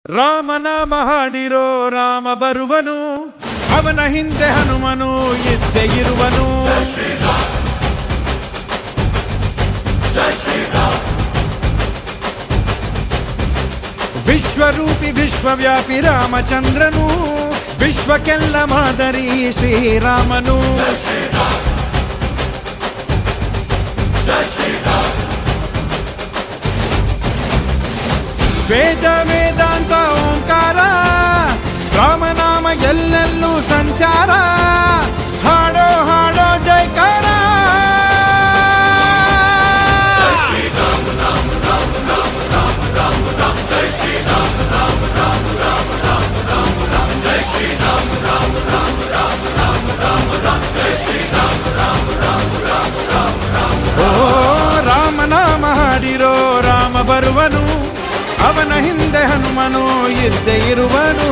ರಾಮನಾಮ ಹಾಡಿರೋ ರಾಮ ಬರುವನು, ಅವನ ಹಿಂದೆ ಹನುಮನು ಇದ್ದೇ ಇರುವನು. ವಿಶ್ವರೂಪಿ ವಿಶ್ವವ್ಯಾಪಿ ರಾಮಚಂದ್ರನು, ವಿಶ್ವಕ್ಕೆಲ್ಲ ಮಾದರಿ ಶ್ರೀರಾಮನು. ವೇದ ವೇದಾಂತ ಓಂಕಾರ, ರಾಮನಾಮ ಎಲ್ಲೆಲ್ಲೂ ಸಂಚಾರ. ಹಾಡೋ ಹಾಡೋ ಜೈಕಾರ. ಓ ರಾಮನಾಮ ಹಾಡಿರೋ ರಾಮ ಬರುವನು, ಅವನ ಹಿಂದೆ ಹನುಮನು ಇದ್ದೇ ಇರುವನು.